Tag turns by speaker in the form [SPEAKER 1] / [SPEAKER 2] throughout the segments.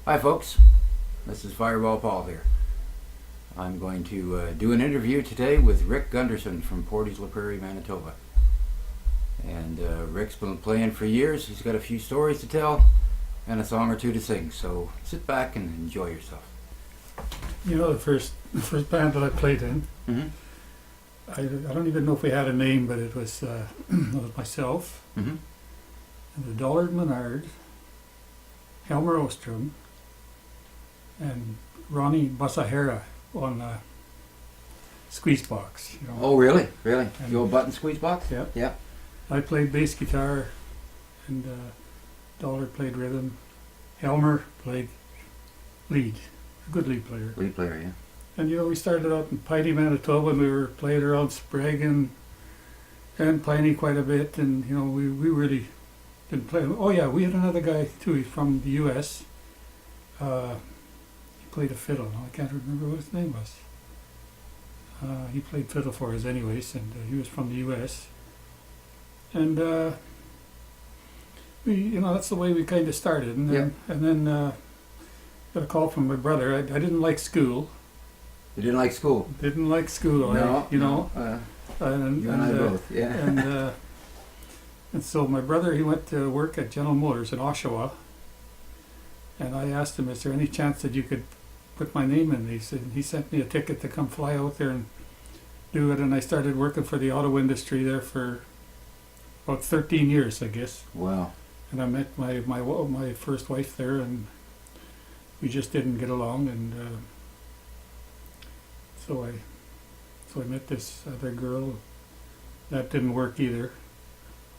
[SPEAKER 1] Hi folks, this is Fireball Paul here. I'm going to do an interview today with Rick Gunderson from Portage la Prairie, Manitoba. And Rick's been playing for years. He's got a few stories to tell and a song or two to sing, so sit back and enjoy yourself.
[SPEAKER 2] You know, the first band that I played in, I don't even know if we had a name, but it was myself, and the Dollard Menard, Helmer Ostrom, and Ronnie Basahara on squeeze box. You know.
[SPEAKER 1] Oh, really? Really?
[SPEAKER 2] And
[SPEAKER 1] The old button squeeze box?
[SPEAKER 2] Yeah.
[SPEAKER 1] Yeah.
[SPEAKER 2] I played bass guitar, and Dollard played rhythm. Helmer played lead, a good lead player.
[SPEAKER 1] Lead player, yeah.
[SPEAKER 2] And you know, we started out in Piney, Manitoba, and we were playing around Sprague and Piney quite a bit, and you know, we really didn't play. Oh yeah, we had another guy too. He's from the U.S. He played a fiddle. I can't remember what his name was. He played fiddle for us anyways, and he was from the U.S. And we, you know, that's the way we kind of started. And then, got a call from my brother. I didn't like school.
[SPEAKER 1] You didn't like school?
[SPEAKER 2] Didn't like school.
[SPEAKER 1] No.
[SPEAKER 2] You know.
[SPEAKER 1] You and I both. Yeah.
[SPEAKER 2] And so my brother, he went to work at General Motors in Oshawa, and I asked him, is there any chance that you could put my name in? He sent me a ticket to come fly out there and do it, and I started working for the auto industry there for about 13 years, I guess.
[SPEAKER 1] Wow.
[SPEAKER 2] And I met my first wife there, and we just didn't get along, and so I met this other girl. That didn't work either.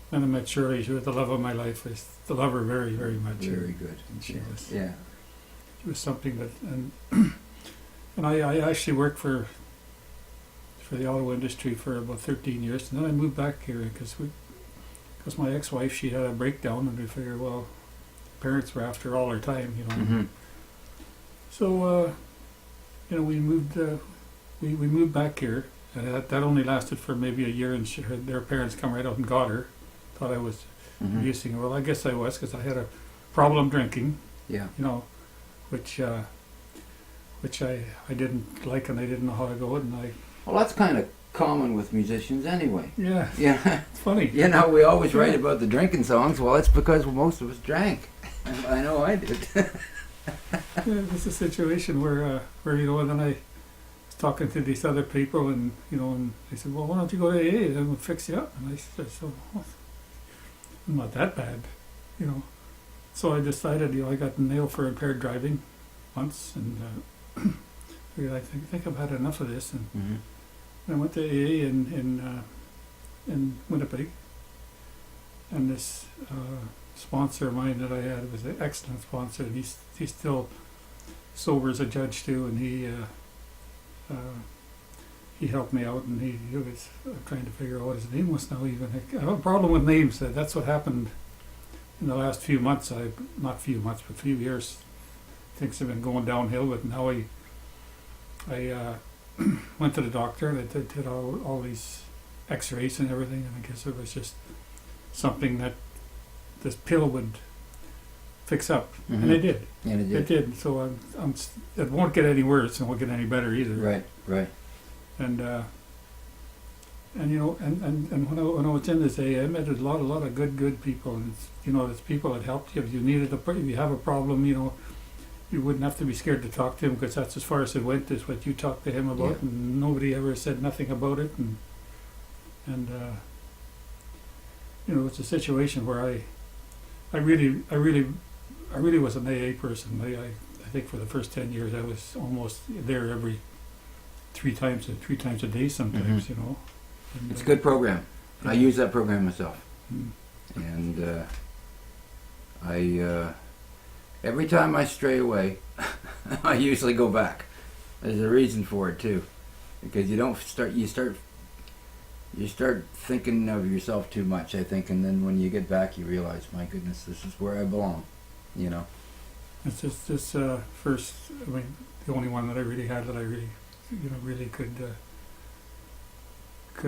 [SPEAKER 2] Then I met Shirley. She was the love of my life. I still love her very, very much.
[SPEAKER 1] Very good.
[SPEAKER 2] And she was something that, and I actually worked for the auto industry for about 13 years, and then I moved back here because my ex-wife, she had a breakdown, and we figured, well, parents were after all her time, you know. So you know, we moved back here, and that only lasted for maybe a year, and their parents come right out and got her. Thought I was abusing her. Well, I guess I was, because I had a problem drinking.
[SPEAKER 1] Yeah.
[SPEAKER 2] You know, which I didn't like, and I didn't know how to go it, and
[SPEAKER 1] Well, that's kind of common with musicians anyway.
[SPEAKER 2] Yeah.
[SPEAKER 1] Yeah.
[SPEAKER 2] It's funny.
[SPEAKER 1] You know, we always write about the drinking songs. Well, it's because most of us drank. I know I did.
[SPEAKER 2] Yeah, it's a situation where you know, and then I was talking to these other people, and you know, and they said, well, why don't you go to AA, then we'll fix you up. And I said, so I'm not that bad, you know. So I decided, you know, I got nailed for impaired driving once, and figured I think I've had enough of this, and I went to AA in Winnipeg, and this sponsor of mine that I had was an excellent sponsor, and he's still sober as a judge too, and he helped me out, and he was trying to figure out what his name was now. Even I have a problem with names. That's what happened in the last few months. Not few months, but few years. Things have been going downhill. But now I went to the doctor, and I did all these X-rays and everything, and I guess it was just something that this pill would fix up, and it did.
[SPEAKER 1] And
[SPEAKER 2] it did. So it won't get any worse, and won't get any better either.
[SPEAKER 1] Right.
[SPEAKER 2] And you know, and when I was in this AA, I met a lot of good people, and you know, there's people that helped you if you needed if you have a problem, you know, you wouldn't have to be scared to talk to him, because that's as far as it went, is what you talked to him about, and nobody ever said nothing about it, and you know, it's a situation where I really was an AA person. I think for the first 10 years I was almost there every three times a day sometimes, you know. And,
[SPEAKER 1] it's a good program.
[SPEAKER 2] Yeah.
[SPEAKER 1] I use that program myself.
[SPEAKER 2] Mm.
[SPEAKER 1] And I every time I stray away, I usually go back. There's a reason for it too, because you start thinking of yourself too much, I think, and then when you get back, you realize, my goodness, this is where I belong. You know.
[SPEAKER 2] It's just this first. I mean, the only one that I really had that I really, you know, really could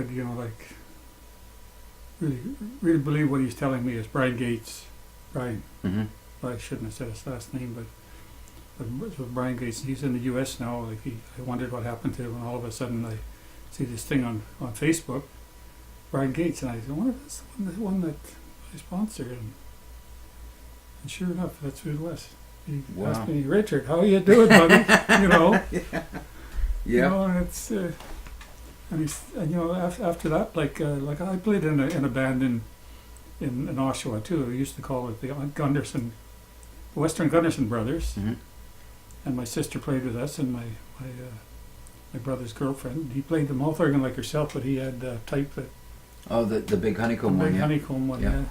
[SPEAKER 2] you know, like really believe what he's telling me is Brian Gates. Brian.
[SPEAKER 1] Mm-hmm.
[SPEAKER 2] Well, I shouldn't have said his last name, but with Brian Gates. He's in the U.S. now. Like I wondered what happened to him, and all of a sudden I see this thing on Facebook, Brian Gates, and I said, I wonder if that's the one that I sponsor. And sure enough, that's who it was. He asked me, Richard, how you doing, buddy? You know.
[SPEAKER 1] Yeah.
[SPEAKER 2] You know, and it's and you know after that, like I played in a band in Oshawa too. We used to call it the Gunderson, Western Gunderson Brothers,
[SPEAKER 1] Mm-hmm.
[SPEAKER 2] and my sister played with us, and my brother's girlfriend. He played the mouth organ like herself, but he had type that.
[SPEAKER 1] Oh, the big honeycomb one.
[SPEAKER 2] Big honeycomb one.
[SPEAKER 1] Yeah.
[SPEAKER 2] Yeah.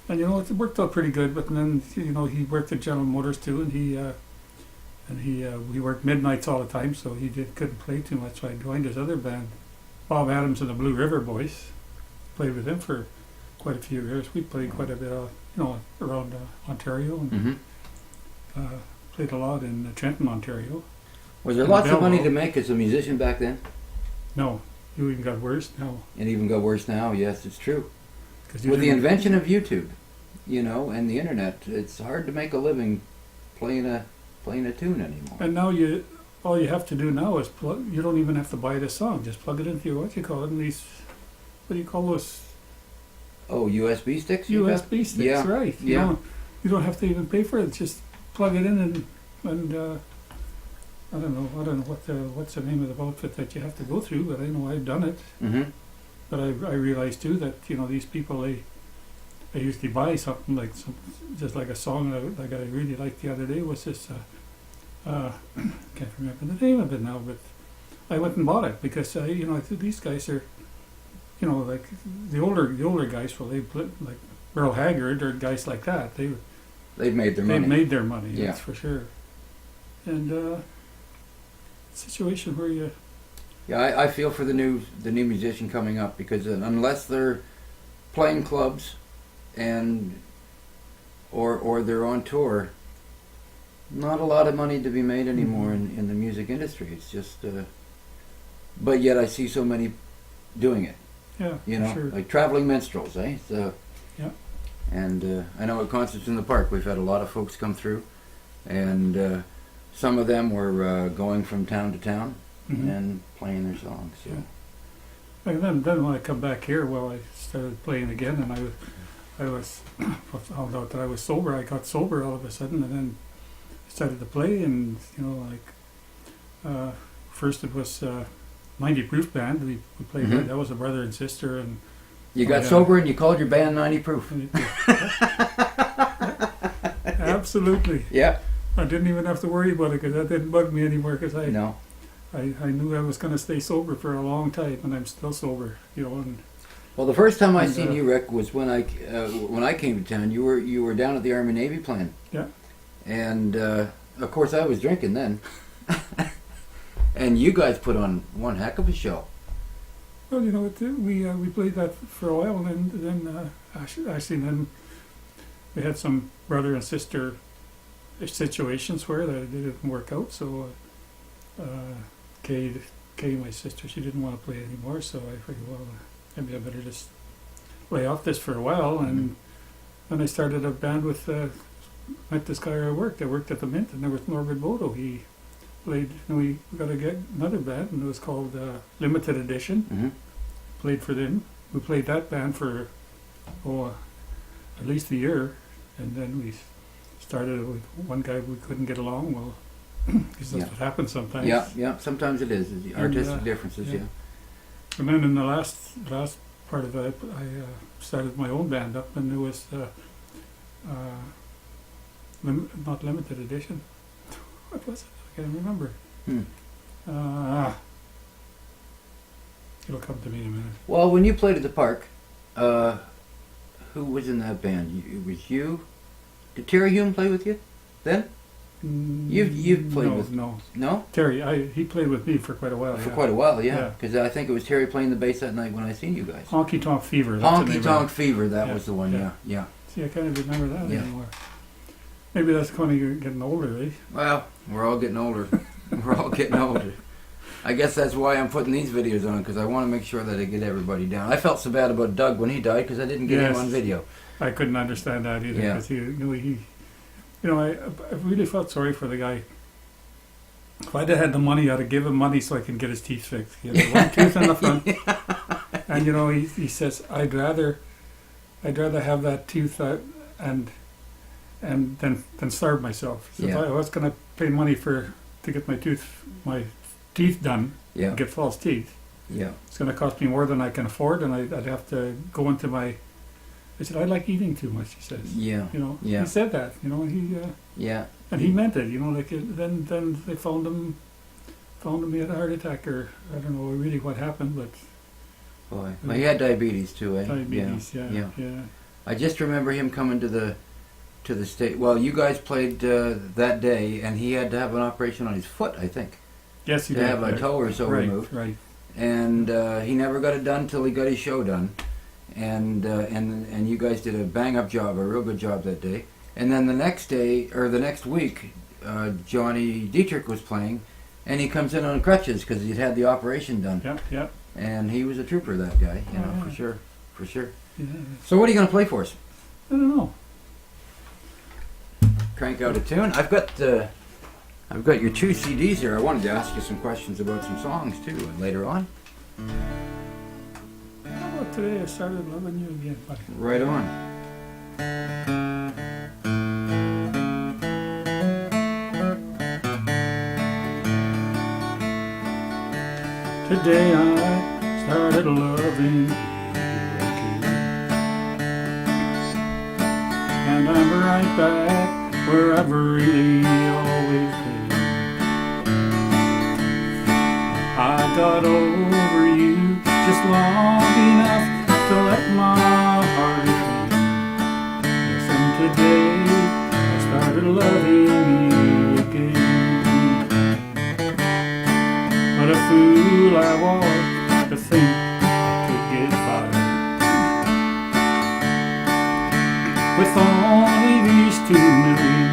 [SPEAKER 2] And you know it worked out pretty good. But then you know he worked at General Motors too, and he worked midnights all the time, so he couldn't play too much. So I joined his other band, Bob Adams and the Blue River Boys. Played with him for quite a few years. We played quite a bit, around Ontario, and played a lot in Trenton, Ontario.
[SPEAKER 1] Was there lots of money to make as a musician back then?
[SPEAKER 2] No, it even got worse now.
[SPEAKER 1] It even got worse now. Yes, it's true. With the invention of YouTube, you know, and the internet, it's hard to make a living playing a tune anymore.
[SPEAKER 2] And now all you have to do now is plug. You don't even have to buy the song. Just plug it into your what do you call those?
[SPEAKER 1] Oh, USB sticks.
[SPEAKER 2] USB sticks,
[SPEAKER 1] yeah.
[SPEAKER 2] Right? You don't have to even pay for it. Just plug it in and I don't know what's the name of the outfit that you have to go through, but I know I've done it.
[SPEAKER 1] Mm-hmm.
[SPEAKER 2] But I realized too that these people they usually buy something just like a song like I really liked the other day was this can't remember the name of it now, but I went and bought it because I think these guys are like the older guys, well they play like Earl Haggard or guys like that, they've made their money. They've made their money,
[SPEAKER 1] yeah.
[SPEAKER 2] That's for sure. And situation where you.
[SPEAKER 1] Yeah, I feel for the new musician coming up because unless they're playing clubs, and or they're on tour, not a lot of money to be made anymore in the music industry. It's just, but yet I see so many doing it.
[SPEAKER 2] Yeah, sure.
[SPEAKER 1] Like traveling minstrels, eh? So.
[SPEAKER 2] Yeah.
[SPEAKER 1] And I know at concerts in the park we've had a lot of folks come through, and some of them were going from town to town. Mm-hmm. And playing their songs. So.
[SPEAKER 2] Yeah. And then when I come back here, I started playing again, and I was found out that I was sober. I got sober all of a sudden, and then started to play, and first it was 90 Proof Band. We played
[SPEAKER 1] Mm-hmm.
[SPEAKER 2] that was a brother and sister, and
[SPEAKER 1] you got sober and you called your band 90 Proof.
[SPEAKER 2] Absolutely.
[SPEAKER 1] Yeah.
[SPEAKER 2] I didn't even have to worry about it because that didn't bug me anymore because I knew I was going to stay sober for a long time, and I'm still sober, And
[SPEAKER 1] well, the first time I seen you, Rick, was when I came to town. You were down at the Army Navy plant.
[SPEAKER 2] Yeah.
[SPEAKER 1] And of course I was drinking then. And you guys put on one heck of a show.
[SPEAKER 2] Well, we played that for a while, and then actually then we had some brother and sister situations where they didn't work out, so. Kay, my sister, she didn't want to play anymore, so I figured, well, maybe I better just lay off this for a while. And then I started a band with met this guy I worked at the Mint, and there was Norbert Bodo. He played, and we got to get another band, and it was called Limited Edition.
[SPEAKER 1] Mm-hmm.
[SPEAKER 2] Played for them. We played that band for at least a year, and then we started with one guy we couldn't get along well. Because that's what happens sometimes.
[SPEAKER 1] Yeah. Sometimes it is. The artistic differences, yeah.
[SPEAKER 2] And then in the last part of it, I started my own band up, and it was not limited edition. What was it? I can't remember. It'll come to me in a minute.
[SPEAKER 1] Well, when you played at the park, who was in that band? It was you. Did Terry Hume play with you then? You've played with no
[SPEAKER 2] Terry. He played with me for quite a while.
[SPEAKER 1] Quite a while, yeah. Because I think it was Terry playing the bass that night when I seen you guys.
[SPEAKER 2] Honky Tonk Fever.
[SPEAKER 1] Honky Tonk Fever. That was the one. Yeah.
[SPEAKER 2] See, I can't even remember that anymore. Maybe that's when you're getting older, eh?
[SPEAKER 1] Well, we're all getting older. We're all getting older. I guess that's why I'm putting these videos on, because I want to make sure that I get everybody down. I felt so bad about Doug when he died because I didn't get him on video.
[SPEAKER 2] I couldn't understand that either because you know, I really felt sorry for the guy. If I'd have had the money, I'd have given him money so I can get his teeth fixed. He has one tooth in the front, and you know, he says, I'd rather have that tooth out and than starve myself. So if I was going to pay money to get my teeth done,
[SPEAKER 1] Yeah.
[SPEAKER 2] get false teeth,
[SPEAKER 1] Yeah.
[SPEAKER 2] it's going to cost me more than I can afford, and I'd have to go into my. I said, I like eating too much. He says,
[SPEAKER 1] Yeah.
[SPEAKER 2] you know,
[SPEAKER 1] Yeah.
[SPEAKER 2] he said that, you know,
[SPEAKER 1] Yeah.
[SPEAKER 2] and he meant it, you know, like then they found him he had a heart attack, or I don't know really what happened, but
[SPEAKER 1] Boy. Well, he had diabetes too, eh?
[SPEAKER 2] diabetes, yeah.
[SPEAKER 1] I just remember him coming to the state. Well, you guys played that day, and he had to have an operation on his foot, I think,
[SPEAKER 2] Yes, he
[SPEAKER 1] to
[SPEAKER 2] did.
[SPEAKER 1] have a toe or so
[SPEAKER 2] right,
[SPEAKER 1] removed.
[SPEAKER 2] right.
[SPEAKER 1] And he never got it done till he got his show done. And you guys did a bang-up job, a real good job that day. And then the next day, or the next week, Johnny Dietrich was playing, and he comes in on crutches because he'd had the operation done.
[SPEAKER 2] Yep.
[SPEAKER 1] And he was a trooper, that guy, you know, for sure.
[SPEAKER 2] Yeah.
[SPEAKER 1] So what are you going to play for us?
[SPEAKER 2] I don't know.
[SPEAKER 1] Crank out a tune. I've got your 2 CDs here. I wanted to ask you some questions about some songs too later on.
[SPEAKER 2] How about today I started loving you again, buddy?
[SPEAKER 1] Right on.
[SPEAKER 2] Today I started loving you again, and I'm right back where I've really always been. I got over you just long enough to let my heart beat. Yes, and today I started loving you again. What a fool I was to think I could get by with only these 2 million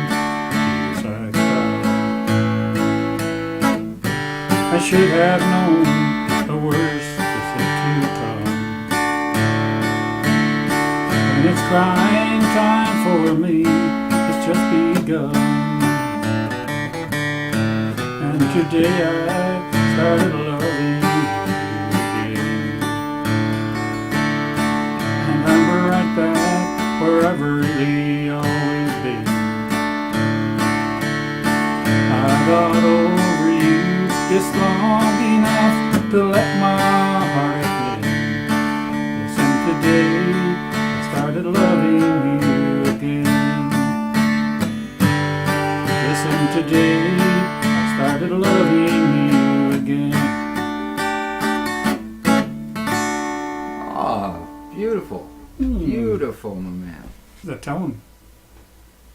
[SPEAKER 2] tears I cried. I should have known the worst was yet to come, and it's crying time for me. It's just begun, and today I started loving you again, and I'm right back where I've really always been. I got over you just long enough to let my heart in. Yes, and today I started loving you again. Yes, and today I started loving you again.
[SPEAKER 1] Beautiful. Beautiful, my man.
[SPEAKER 2] The town.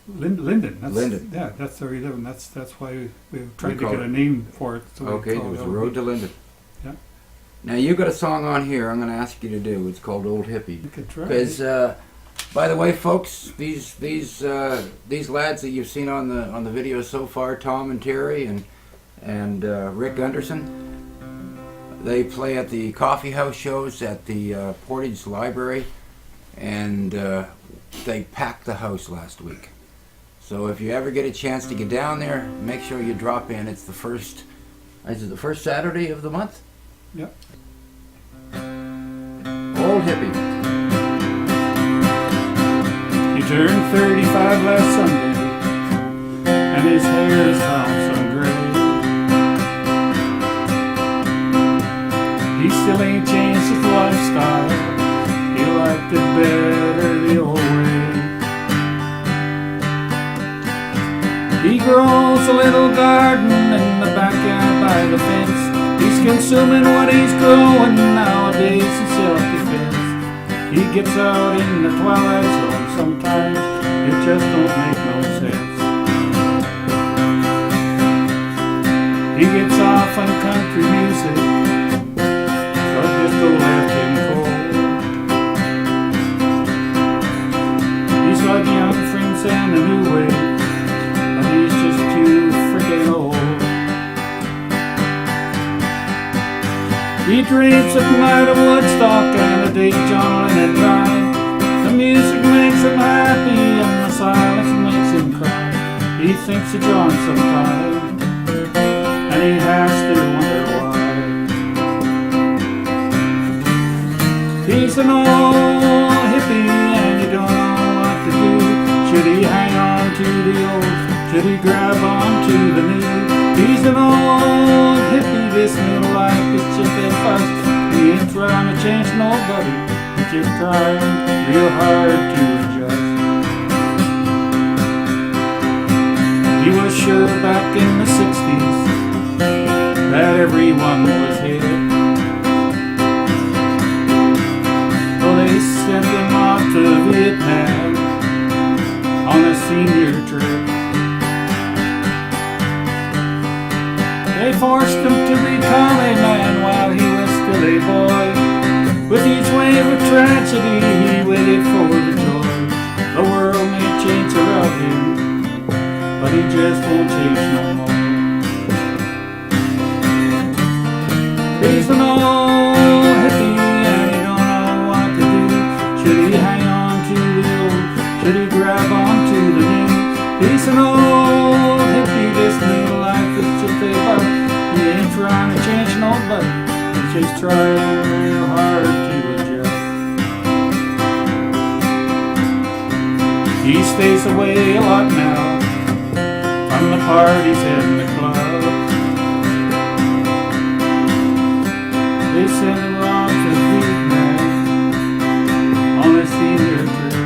[SPEAKER 2] Linden.
[SPEAKER 1] Linden.
[SPEAKER 2] Yeah, that's where we live, and that's why we tried to
[SPEAKER 1] call
[SPEAKER 2] get
[SPEAKER 1] it.
[SPEAKER 2] a name for it. So
[SPEAKER 1] Okay, there was a road to Linden.
[SPEAKER 2] Yeah.
[SPEAKER 1] Now you got a song on here I'm going to ask you to do. It's called Old Hippie.
[SPEAKER 2] You could try.
[SPEAKER 1] Because, by the way, folks, these lads that you've seen on the video so far, Tom and Terry and Rick Gunderson, they play at the coffee house shows at the Portage Library, and they packed the house last week. So if you ever get a chance to get down there, make sure you drop in. It's the first Saturday of the month?
[SPEAKER 2] Yep.
[SPEAKER 1] Old Hippie.
[SPEAKER 2] He turned 35 last Sunday, and his hair is found some gray. He still ain't changed his lifestyle. He liked it better the old way. He grows a little garden in the backyard by the fence. He's consuming what he's growing nowadays in self-defense. He gets out in the twilight zone sometimes. It just don't make no sense. He gets off on country music, but disco left him cold. He's like young Prince and a new wave, but he's just too freaking old. He dreams at night of Woodstock and a day John Lennon died. The music makes him happy and the silence makes him cry. He thinks of John sometimes, and he has to wonder why. He's an old hippie and he don't know what to do. Should he hang on to the old? Should he grab on to the new? He's an old hippie, this new life is just a fuss. He ain't trying to change nobody, he's just trying real hard to adjust. He was sure back in the 60s that everyone was hit. Well, they sent him off to Vietnam on a senior trip. They forced him to become a man while he was still a boy. With each wave of tragedy, he waited for the joy. The world may change around him, but he just won't change no more. He's an old hippie and he don't know what to do. Should he hang on to the old? Should he grab on to the new? He's an old hippie, this new life is just a bug. He ain't trying to change nobody, he's just trying real hard to adjust. He stays away a lot now from the parties and the clubs. They sent him off to Vietnam on a senior trip.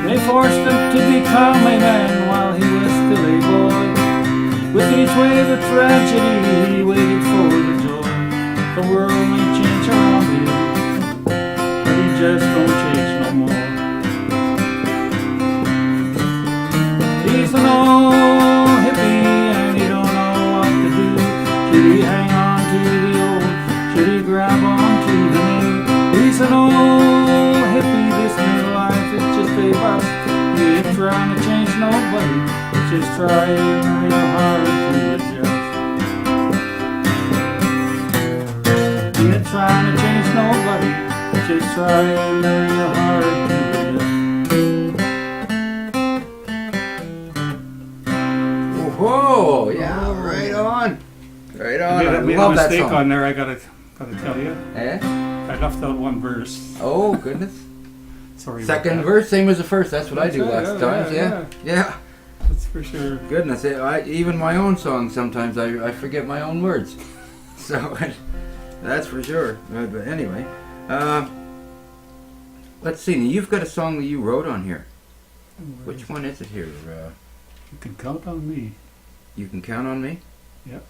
[SPEAKER 2] They forced him to become a man while he was still a boy. With each wave of tragedy, he waited for the joy. The world may change around him, but he just don't change no more. He's an old hippie and he don't know what to do. Should he hang on to the old? Should he grab on to the new? He's an old hippie, this new life is just a bust. He ain't trying to change nobody, he's just trying real hard to adjust. He ain't trying to change nobody, he's just trying real hard to adjust.
[SPEAKER 1] Whoa, yeah, right on. Right on. I
[SPEAKER 2] Made a
[SPEAKER 1] love that
[SPEAKER 2] mistake
[SPEAKER 1] song.
[SPEAKER 2] on there, I gotta tell you.
[SPEAKER 1] Eh?
[SPEAKER 2] I left out one verse.
[SPEAKER 1] Oh, goodness.
[SPEAKER 2] Sorry.
[SPEAKER 1] Second
[SPEAKER 2] about
[SPEAKER 1] verse, same as the first. That's what I do
[SPEAKER 2] That's
[SPEAKER 1] lots of
[SPEAKER 2] right,
[SPEAKER 1] times.
[SPEAKER 2] yeah,
[SPEAKER 1] Yeah.
[SPEAKER 2] that. That's for sure.
[SPEAKER 1] Goodness, even my own songs sometimes I forget my own words. So that's for sure. But anyway, let's see. Now you've got a song that you wrote on here. Which one is it here?
[SPEAKER 2] You can count on me.
[SPEAKER 1] You Can Count on Me?
[SPEAKER 2] Yep.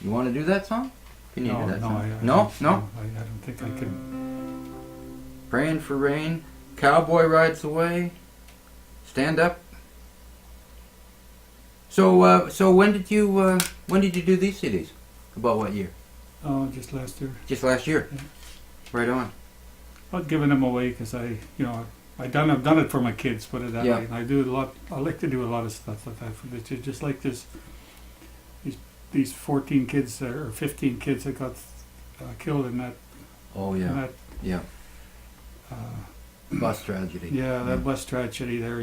[SPEAKER 1] You want to do that song? Can you do that song?
[SPEAKER 2] I
[SPEAKER 1] No?
[SPEAKER 2] I don't think I can.
[SPEAKER 1] Praying for Rain, Cowboy Rides Away, Stand Up. So when did you do these CDs? About what year?
[SPEAKER 2] Oh, just last year.
[SPEAKER 1] Just last year.
[SPEAKER 2] Yeah.
[SPEAKER 1] Right on.
[SPEAKER 2] I've given them away because I've done it for my kids. Put it that
[SPEAKER 1] Yeah.
[SPEAKER 2] way. And I do a lot. I like to do a lot of stuff like that for the kids. Just like these 14 kids or 15 kids that got killed in that.
[SPEAKER 1] Oh yeah.
[SPEAKER 2] In that,
[SPEAKER 1] Yeah. Bus tragedy.
[SPEAKER 2] Yeah, that bus tragedy there.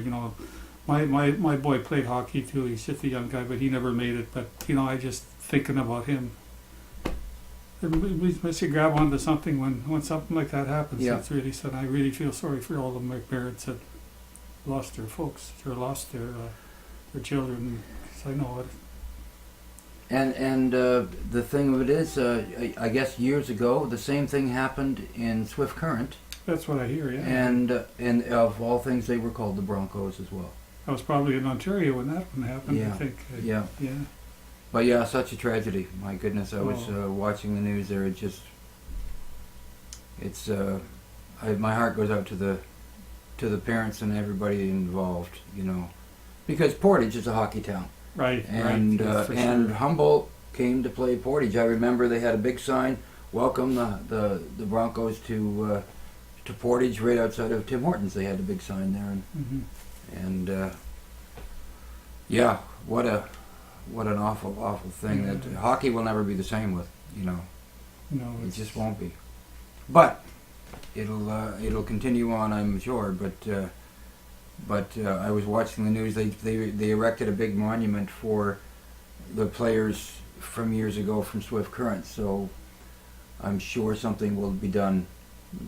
[SPEAKER 2] My boy played hockey too. He's just a young guy, but he never made it. But I just thinking about him. We should grab onto something when something like that happens.
[SPEAKER 1] Yeah.
[SPEAKER 2] It's really sad. I really feel sorry for all the parents that lost their folks or lost their children. 'Cause I know it.
[SPEAKER 1] And the thing of it is, I guess years ago, the same thing happened in Swift Current.
[SPEAKER 2] That's what I hear. Yeah.
[SPEAKER 1] And of all things, they were called the Broncos as well.
[SPEAKER 2] I was probably in Ontario when that one happened.
[SPEAKER 1] Yeah.
[SPEAKER 2] I think.
[SPEAKER 1] Yeah.
[SPEAKER 2] Yeah.
[SPEAKER 1] But yeah, such a tragedy. My goodness, I was watching the news there. My heart goes out to the parents and everybody involved. Because Portage is a hockey town.
[SPEAKER 2] Right.
[SPEAKER 1] And
[SPEAKER 2] right.
[SPEAKER 1] and
[SPEAKER 2] Sure.
[SPEAKER 1] Humboldt came to play Portage. I remember they had a big sign, welcome the Broncos to Portage right outside of Tim Hortons. They had a big sign there, and yeah, what an awful thing that hockey will never be the same with.
[SPEAKER 2] No.
[SPEAKER 1] It just won't be. But it'll continue on, I'm sure. But I was watching the news. They erected a big monument for the players from years ago from Swift Current. So I'm sure something will be done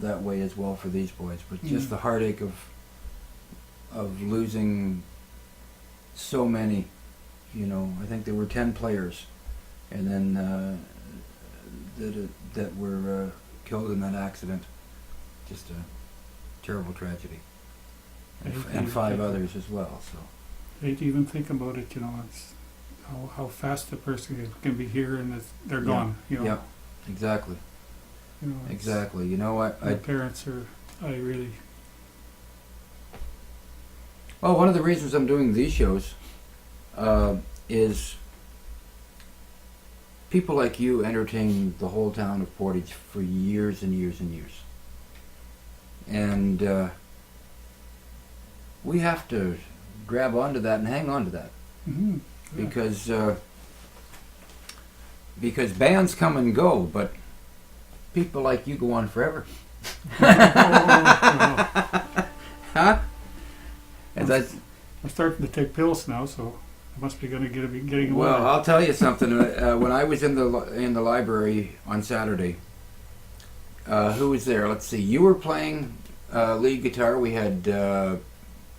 [SPEAKER 1] that way as well for these boys. But just the heartache of losing so many. You know, I think there were 10 players, and then that were killed in that accident. Just a terrible tragedy, and 5 others as well. So
[SPEAKER 2] I hate to even think about it. You know, it's how fast a person can be here and they're gone. You know.
[SPEAKER 1] Yeah, exactly.
[SPEAKER 2] You know,
[SPEAKER 1] Exactly. You know what?
[SPEAKER 2] My parents are. I really.
[SPEAKER 1] Well, one of the reasons I'm doing these shows is people like you entertain the whole town of Portage for years and years and years. And we have to grab onto that and hang on to that.
[SPEAKER 2] Mm-hmm. Yeah.
[SPEAKER 1] Because bands come and go, but people like you go on forever. Huh? And that's,
[SPEAKER 2] I'm starting to take pills now, so I must be going to be getting away.
[SPEAKER 1] well, I'll tell you something. When I was in the library on Saturday, who was there? Let's see. You were playing lead guitar. We had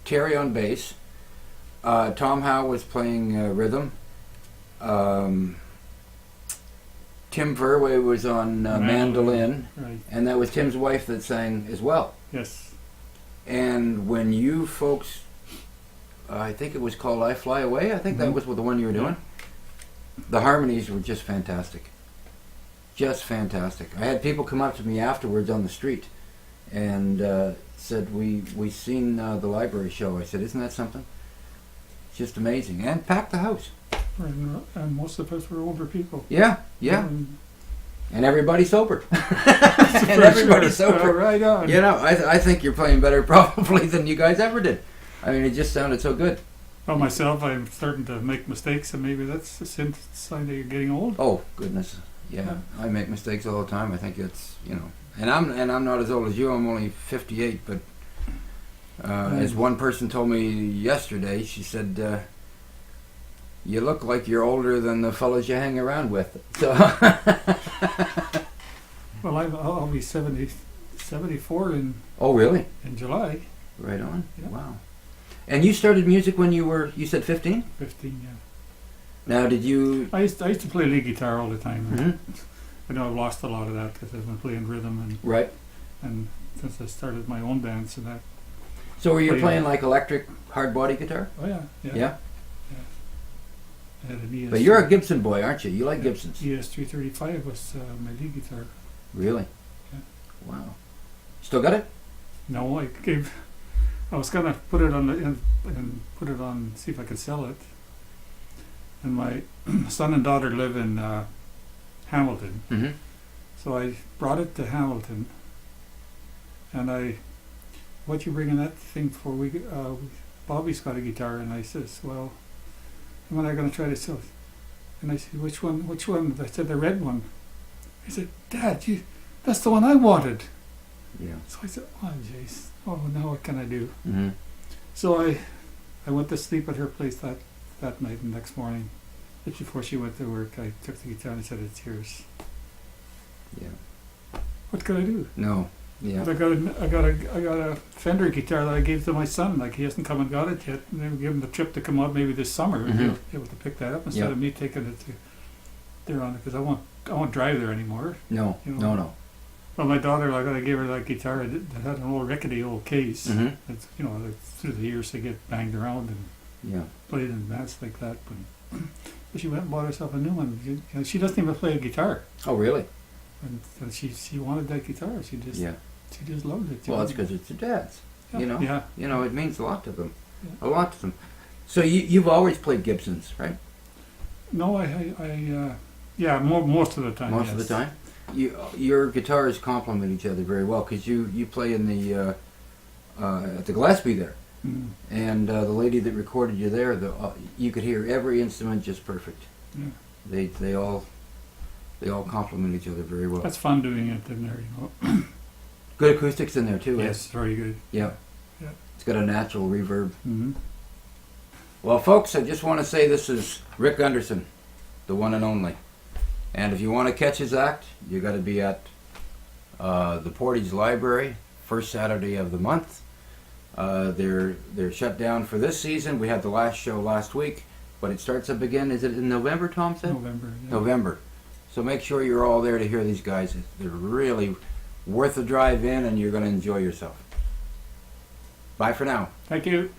[SPEAKER 1] Terry on bass. Tom Howe was playing rhythm. Tim Verway was on mandolin,
[SPEAKER 2] Right.
[SPEAKER 1] and that was Tim's wife that sang as well.
[SPEAKER 2] Yes.
[SPEAKER 1] And when you folks, I think it was called I Fly Away, I think that was the one you were doing. The harmonies were just fantastic. Just fantastic. I had people come up to me afterwards on the street and said, we seen the library show. I said, isn't that something? Just amazing. And packed the house.
[SPEAKER 2] And most of us were older people.
[SPEAKER 1] Yeah. And everybody's sober. And everybody's sober.
[SPEAKER 2] Right on.
[SPEAKER 1] You know, I think you're playing better probably than you guys ever did. I mean, it just sounded so good.
[SPEAKER 2] Well, myself, I'm starting to make mistakes, and maybe that's a sign that you're getting old.
[SPEAKER 1] Oh, goodness. Yeah, I make mistakes all the time. I think it's, you know, and I'm not as old as you. I'm only 58, but as one person told me yesterday, she said, you look like you're older than the fellows you hang around with. So
[SPEAKER 2] Well, I'll be 74 in
[SPEAKER 1] oh, really?
[SPEAKER 2] July.
[SPEAKER 1] Right on.
[SPEAKER 2] Yeah.
[SPEAKER 1] Wow. And you started music when you said 15?
[SPEAKER 2] 15, yeah.
[SPEAKER 1] Now, did you...
[SPEAKER 2] I used to play lead guitar all the time.
[SPEAKER 1] Mm-hmm.
[SPEAKER 2] I know I've lost a lot of that because I've been playing rhythm
[SPEAKER 1] Right.
[SPEAKER 2] and since I started my own band, so that.
[SPEAKER 1] So were you playing like electric hard body guitar?
[SPEAKER 2] Oh yeah.
[SPEAKER 1] Yeah.
[SPEAKER 2] I had an ES.
[SPEAKER 1] But you're a Gibson boy, aren't you? You like Gibsons.
[SPEAKER 2] ES 335 was my lead guitar.
[SPEAKER 1] Really?
[SPEAKER 2] Yeah.
[SPEAKER 1] Wow. Still got it?
[SPEAKER 2] No, I was gonna put it on and put it on, see if I could sell it. And my son and daughter live in Hamilton,
[SPEAKER 1] Mm-hmm.
[SPEAKER 2] so I brought it to Hamilton. And what you bringing that thing for? Bobby's got a guitar, and I says, well, when am I gonna try to sell it? And I said, which one? I said, the red one. He said, Dad, that's the one I wanted.
[SPEAKER 1] Yeah.
[SPEAKER 2] So I said, oh jeez, oh now what can I do?
[SPEAKER 1] Mm-hmm.
[SPEAKER 2] So I went to sleep at her place that night, and next morning, just before she went to work, I took the guitar and said, it's yours.
[SPEAKER 1] Yeah.
[SPEAKER 2] What could I do?
[SPEAKER 1] No. Yeah.
[SPEAKER 2] But I got a Fender guitar that I gave to my son. Like, he hasn't come and got it yet. And they give him the trip to come out maybe this summer and he'll be able to pick that up instead of me taking it to there on it, because I won't drive there anymore.
[SPEAKER 1] No.
[SPEAKER 2] You know.
[SPEAKER 1] No.
[SPEAKER 2] Well, my daughter, like, I gave her that guitar that had an old rickety old case.
[SPEAKER 1] Mm-hmm.
[SPEAKER 2] It's, you know, like, through the years they get banged around and
[SPEAKER 1] Yeah.
[SPEAKER 2] played in bands like that. But she went and bought herself a new one. You know, she doesn't even play a guitar.
[SPEAKER 1] Oh, really?
[SPEAKER 2] And she wanted that guitar. She just loved it.
[SPEAKER 1] Well, it's because it's your dad's.
[SPEAKER 2] Yeah.
[SPEAKER 1] You know.
[SPEAKER 2] Yeah.
[SPEAKER 1] You know, it means a lot to them.
[SPEAKER 2] Yeah.
[SPEAKER 1] A lot to them. So you've always played Gibsons, right?
[SPEAKER 2] No, yeah, most of the time.
[SPEAKER 1] Most of the time. Your guitars complement each other very well, because you play in the at the Gillespie there, and the lady that recorded you there, you could hear every instrument just perfect.
[SPEAKER 2] Yeah.
[SPEAKER 1] They all complement each other very well.
[SPEAKER 2] That's fun doing it in there, you know.
[SPEAKER 1] Good acoustics in there too.
[SPEAKER 2] Yes, very good.
[SPEAKER 1] Yeah.
[SPEAKER 2] Yeah.
[SPEAKER 1] It's got a natural reverb.
[SPEAKER 2] Mm-hmm.
[SPEAKER 1] Well, folks, I just want to say this is Rick Gunderson, the one and only. And if you want to catch his act, you got to be at the Portage Library, first Saturday of the month. They're shut down for this season. We had the last show last week, but it starts up again. Is it in November, Tom said?
[SPEAKER 2] November. Yeah.
[SPEAKER 1] November. So make sure you're all there to hear these guys. They're really worth the drive in, and you're going to enjoy yourself. Bye for now.
[SPEAKER 2] Thank you.